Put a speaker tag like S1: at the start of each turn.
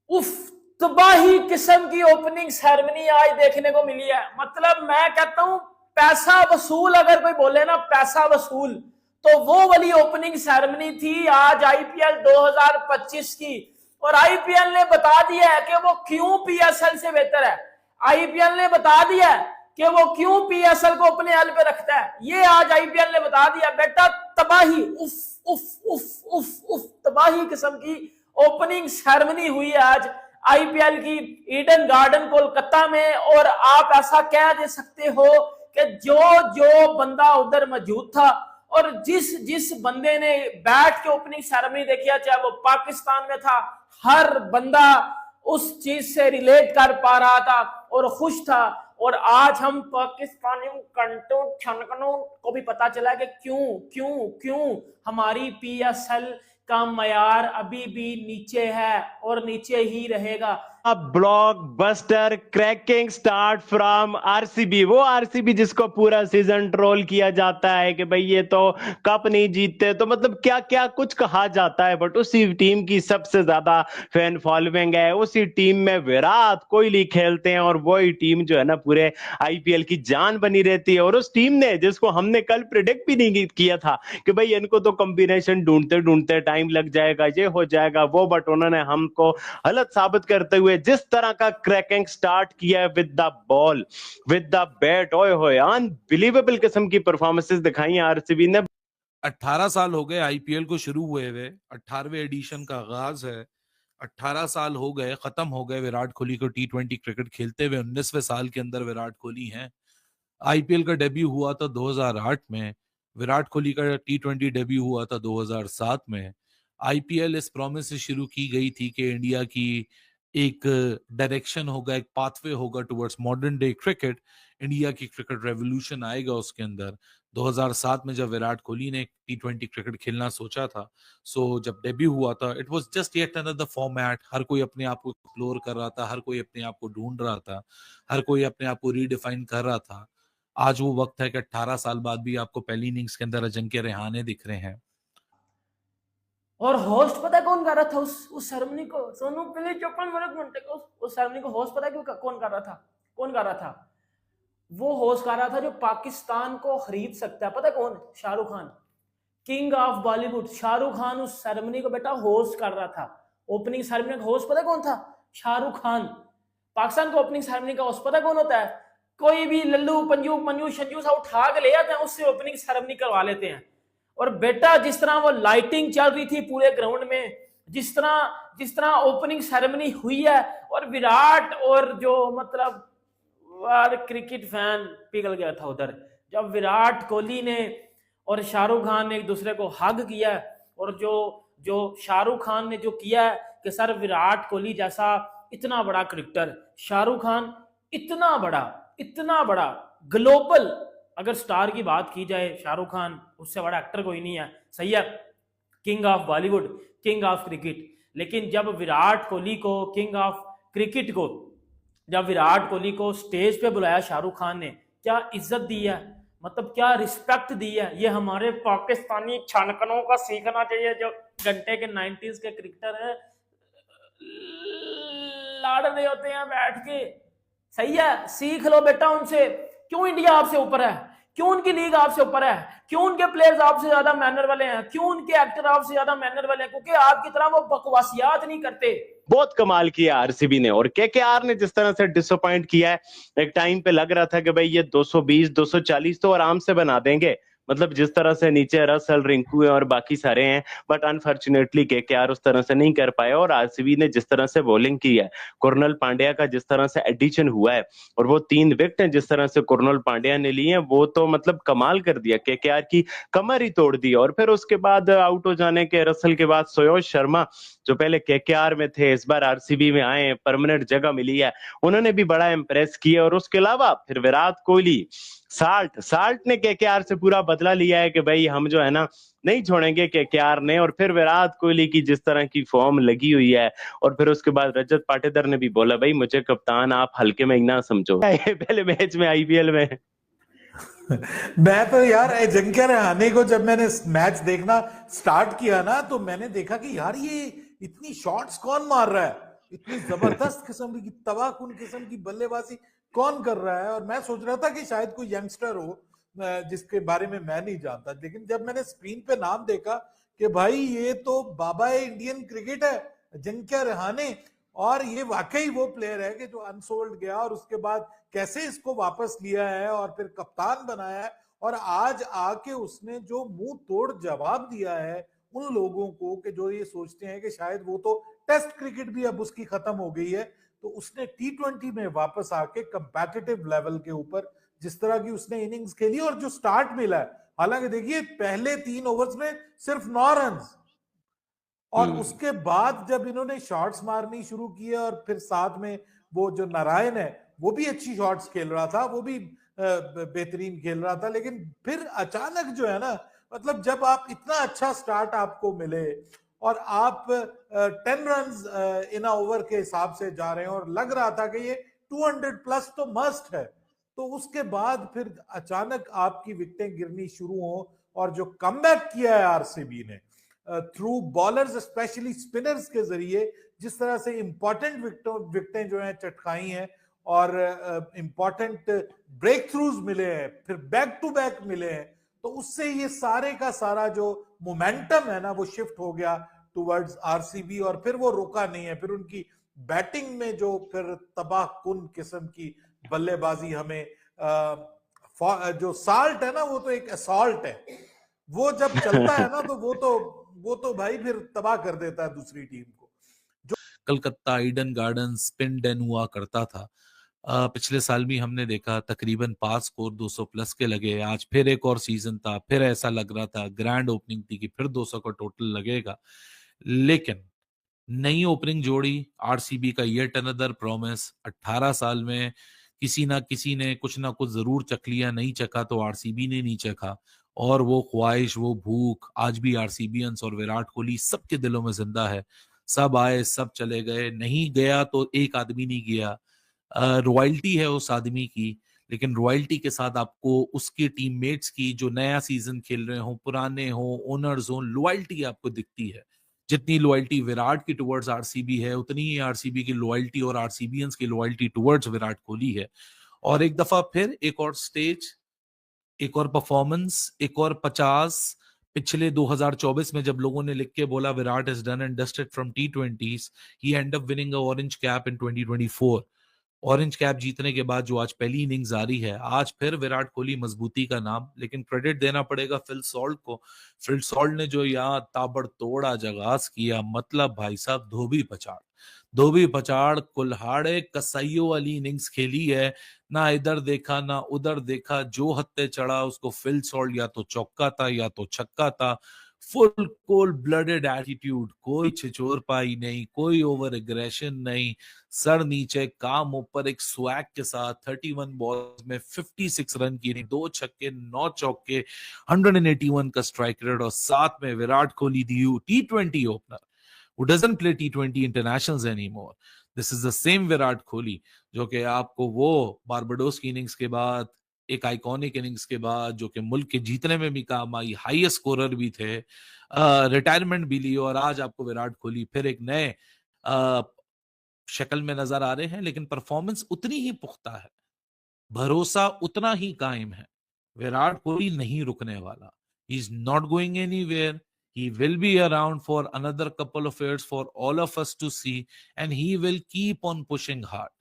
S1: उफ, तबाही किस्म की ओपनिंग सेरेमनी आज देखने को मिली है। मतलब मैं कहता हूं पैसा वसूल, अगर कोई बोले ना पैसा वसूल, तो वो वाली ओपनिंग सेरेमनी थी आज आईपीएल 2025 की। और आईपीएल ने बता दिया है कि वो क्यों पीएसएल से बेहतर है। आईपीएल ने बता दिया है कि वो क्यों पीएसएल को अपने हल पे रखता है। ये आज आईपीएल ने बता दिया बेटा। तबाही, उफ उफ उफ उफ उफ, तबाही किस्म की ओपनिंग सेरेमनी हुई है आज आईपीएल की ईडन गार्डन कोलकाता में। और आप ऐसा कह दे सकते हो कि जो जो बंदा उधर मौजूद था और जिस जिस बंदे ने बैठ के ओपनिंग सेरेमनी देखी, चाहे वो पाकिस्तान में था, हर बंदा उस चीज से रिलेट कर पा रहा था और खुश था। और आज हम पाकिस्तानियों कंटों को भी पता चला कि क्यों क्यों क्यों हमारी पीएसएल का मयार अभी भी नीचे है और नीचे ही रहेगा।
S2: Blockbuster cracking start from RCB, वो आरसीबी जिसको पूरा सीजन ट्रोल किया जाता है कि भाई ये तो कप नहीं जीतते, तो मतलब क्या क्या कुछ कहा जाता है, बट उसी टीम की सबसे ज्यादा फैन फॉलोइंग है, उसी टीम में विराट कोहली खेलते हैं और वही टीम जो है ना पूरे आईपीएल की जान बनी रहती है। और उस टीम ने, जिसको हमने कल प्रिडिक्ट भी नहीं किया था कि भाई इनको तो कॉम्बिनेशन ढूंढते ढूंढते टाइम लग जाएगा, ये हो जाएगा वो, बट उन्होंने हमको गलत साबित करते हुए जिस तरह का क्रैकिंग स्टार्ट किया है with the ball with the bat, ओए होए अनबिलीवेबल किस्म की परफॉर्मेंसेस दिखाई है आरसीबी ने।
S3: 18 साल हो गए आईपीएल को शुरू हुए हुए, 18वें एडिशन का आगाज है। 18 साल हो गए, खत्म हो गए विराट कोहली को टी20 क्रिकेट खेलते हुए। 19वें साल के अंदर विराट कोहली हैं। आईपीएल का डेब्यू हुआ था 2008 में, विराट कोहली का टी20 डेब्यू हुआ था 2007 में। आईपीएल इस प्रॉमिस से शुरू की गई थी कि इंडिया की एक डायरेक्शन होगा, एक पाथवे होगा towards modern day cricket. India की क्रिकेट रेवोल्यूशन आएगा उसके अंदर। 2007 में जब विराट कोहली ने टी20 क्रिकेट खेलना सोचा था, सो जब डेब्यू हुआ था, it was just yet another format. हर कोई अपने आप को एक्सप्लोर कर रहा था, हर कोई अपने आप को ढूंढ रहा था, हर कोई अपने आप को रीडिफाइन कर रहा था। आज वो वक्त है कि 18 साल बाद भी आपको पहली इनिंग्स के अंदर अजिंक्य रहाणे दिख रहे हैं।
S1: और होस्ट पता कौन कर रहा था उस सेरेमनी को? सोनू पहले 54 घंटे को उस सेरेमनी को होस्ट पता क्यों कौन कर रहा था? कौन कर रहा था? वो होस्ट कर रहा था जो पाकिस्तान को खरीद सकता है। पता कौन? Shahrukh Khan, king of Bollywood. Shahrukh Khan उस सेरेमनी को बेटा होस्ट कर रहा था। ओपनिंग सेरेमनी का होस्ट पता कौन था? शाहरुख खान। पाकिस्तान को ओपनिंग सेरेमनी का होस्ट पता कौन होता है? कोई भी लल्लू पंजू मंजू शंजू सा उठा के ले आते हैं, उससे ओपनिंग सेरेमनी करवा लेते हैं। और बेटा जिस तरह वो लाइटिंग चल रही थी पूरे ग्राउंड में, जिस तरह ओपनिंग सेरेमनी हुई है, और विराट और जो मतलब क्रिकेट फैन पिघल गया था उधर जब विराट कोहली ने और शाहरुख खान ने एक दूसरे को हग किया। और जो शाहरुख खान ने जो किया है कि सर विराट कोहली जैसा इतना बड़ा क्रिकेटर, शाहरुख खान इतना बड़ा ग्लोबल, अगर स्टार की बात की जाए शाहरुख खान उससे बड़ा एक्टर कोई नहीं है, सही है, king of Bollywood, king of cricket. लेकिन जब विराट कोहली को, किंग ऑफ क्रिकेट को, जब विराट कोहली को स्टेज पे बुलाया शाहरुख खान ने, क्या इज्जत दी है, मतलब क्या रिस्पेक्ट दी है। ये हमारे पाकिस्तानी छानकनों का सीखना चाहिए, जो घंटे के 90s के क्रिकेटर है, लड़ रहे होते हैं बैठ के। सही है, सीख लो बेटा उनसे। क्यों इंडिया आपसे ऊपर है? क्यों उनकी लीग आपसे ऊपर है? क्यों उनके प्लेयर्स आपसे ज्यादा मैनर वाले हैं? क्यों उनके एक्टर आपसे ज्यादा मैनर वाले हैं? क्योंकि आपकी तरह वो बकवासियात नहीं करते।
S2: बहुत कमाल किया आरसीबी ने। और केकेआर ने जिस तरह से डिसअपॉइंट किया है, एक टाइम पे लग रहा था कि भाई ये 220 240 तो आराम से बना देंगे, मतलब जिस तरह से नीचे रसल, रिंकू और बाकी सारे हैं, बट अनफॉर्चुनेटली केकेआर उस तरह से नहीं कर पाया। और आरसीबी ने जिस तरह से बॉलिंग की है, कुरनल पांड्या का जिस तरह से एडिशन हुआ है, और वो 3 विकेट जिस तरह से कुरनल पांड्या ने लिए हैं, वो तो मतलब कमाल कर दिया, केकेआर की कमर ही तोड़ दी। और फिर उसके बाद आउट हो जाने के रसल के बाद सुयोग शर्मा, जो पहले केकेआर में थे, इस बार आरसीबी में आए, परमानेंट जगह मिली है, उन्होंने भी बड़ा इंप्रेस किया। और उसके अलावा फिर विराट कोहली, साल्ट ने केकेआर से पूरा बदला लिया है कि भाई हम जो है ना नहीं छोड़ेंगे केकेआर ने। और फिर विराट कोहली की जिस तरह की फॉर्म लगी हुई है, और फिर उसके बाद रजत पाटीदार ने भी बोला भाई मुझे कप्तान आप हल्के में ही ना समझो पहले मैच में आईपीएल में।
S4: मैं तो यार अजिंक्य रहाणे को जब मैंने मैच देखना स्टार्ट किया ना, तो मैंने देखा कि यार ये इतनी शॉट्स कौन मार रहा है। इतनी जबरदस्त किस्म की तबाहकुन किस्म की बल्लेबाजी कौन कर रहा है। और मैं सोच रहा था कि शायद कोई यंगस्टर हो जिसके बारे में मैं नहीं जानता, लेकिन जब मैंने स्क्रीन पे नाम देखा कि भाई ये तो बाबा इंडियन क्रिकेट है, अजिंक्य रहाणे, और ये वाकई वो प्लेयर है कि जो अनसोल्ड गया और उसके बाद कैसे इसको वापस लिया है और फिर कप्तान बनाया है, और आज आके उसने जो मुंह तोड़ जवाब दिया है उन लोगों को कि जो ये सोचते हैं कि शायद वो तो टेस्ट क्रिकेट भी अब उसकी खत्म हो गई है, तो उसने T20 में वापस आके कंपेटिटिव लेवल के ऊपर जिस तरह की उसने इनिंग्स खेली और जो स्टार्ट मिला है, हालांकि देखिए पहले 3 ओवर्स में सिर्फ 9 रन, और उसके बाद जब इन्होंने शॉट्स मारनी शुरू किए और फिर साथ में वो जो नारायण है वो भी अच्छी शॉट्स खेल रहा था, वो भी बेहतरीन खेल रहा था, लेकिन फिर अचानक जो है ना, मतलब जब आप इतना अच्छा स्टार्ट आपको मिले और आप 10 रन इन ओवर के हिसाब से जा रहे हैं और लग रहा था कि ये 200+ तो मस्ट है, तो उसके बाद फिर अचानक आपकी विकेटें गिरनी शुरू हो, और जो कमबैक किया है आरसीबी ने थ्रू बॉलर्स स्पेशली स्पिनर्स के जरिए, जिस तरह से इंपॉर्टेंट विकेटें जो हैं चटकाई हैं और इंपॉर्टेंट ब्रेक थ्रूज मिले हैं, फिर बैक टू बैक मिले हैं, तो उससे ये सारे का सारा जो मोमेंटम है ना वो शिफ्ट हो गया टुवर्ड्स आरसीबी, और फिर वो रुका नहीं है। फिर उनकी बैटिंग में जो फिर तबाहकुन किस्म की बल्लेबाजी हमें जो साल्ट है ना वो तो एक असॉल्ट है, वो जब चलता है ना तो वो तो भाई फिर तबाह कर देता है दूसरी टीम को।
S3: Calcutta Eden Garden spin den हुआ करता था। पिछले साल भी हमने देखा तकरीबन 5 स्कोर 200+ के लगे। आज फिर एक और सीजन था, फिर ऐसा लग रहा था ग्रैंड ओपनिंग थी कि फिर 200 का टोटल लगेगा, लेकिन नई ओपनिंग जोड़ी आरसीबी का येट अनदर प्रॉमिस। 18 साल में किसी ना किसी ने कुछ ना कुछ जरूर चख लिया, नहीं चखा तो आरसीबी ने नहीं चखा, और वो ख्वाहिश वो भूख आज भी आरसीबियंस और विराट कोहली सबके दिलों में जिंदा है। सब आए सब चले गए, नहीं गया तो एक आदमी नहीं गया। रॉयल्टी है उस आदमी की, लेकिन रॉयल्टी के साथ आपको उसके टीममेट्स की जो नया सीजन खेल रहे हो, पुराने हो, ओनर्स हो, लॉयल्टी आपको दिखती है। जितनी लॉयल्टी विराट की टुवर्ड्स आरसीबी है, उतनी ही आरसीबी की लॉयल्टी और आरसीबियंस की लॉयल्टी टुवर्ड्स विराट कोहली है। और एक दफा फिर एक और स्टेज, एक और परफॉर्मेंस, एक और 50। पिछले 2024 में जब लोगों ने लिख के बोला Virat is done and dusted from T20s, he and up winning a orange cap in 2024। Orange cap जीतने के बाद जो आज पहली इनिंग्स आ रही है, आज फिर विराट कोहली मजबूती का नाम, लेकिन क्रेडिट देना पड़ेगा फिल सॉल्ट को। फिल सॉल्ट ने जो यहाँ ताबड़तोड़ आज आगाज किया, मतलब भाई साहब धोबी पछाड़ कुल्हाड़े कसाईयों वाली इनिंग्स खेली है। ना इधर देखा ना उधर देखा, जो हत्ते चढ़ा उसको फिल सॉल्ट या तो चौका था या तो छक्का था। फुल कोल्ड ब्लडेड एटीट्यूड, कोई छिछोर पाई नहीं, कोई ओवर एग्रेशन नहीं, सर नीचे काम ऊपर, एक स्वैग के साथ 31 बॉल्स में 56 रन की, 2 छक्के 9 चौके, 181 का स्ट्राइक रेट, और साथ में विराट कोहली दी T20 opener who doesn't play T20 internationals anymore. This is the same Virat Kohli जो कि आपको वो बारबाडोस की इनिंग्स के बाद, एक आइकॉनिक इनिंग्स के बाद जो कि मुल्क के जीतने में भी काम आई, हाईएस्ट स्कोरर भी थे, रिटायरमेंट भी ली, और आज आपको विराट कोहली फिर एक नए शक्ल में नजर आ रहे हैं, लेकिन परफॉर्मेंस उतनी ही पुख्ता है, भरोसा उतना ही कायम है। विराट कोहली नहीं रुकने वाला, he is not going anywhere, he will be around for another couple of years for all of us to see, and he will keep on pushing hard.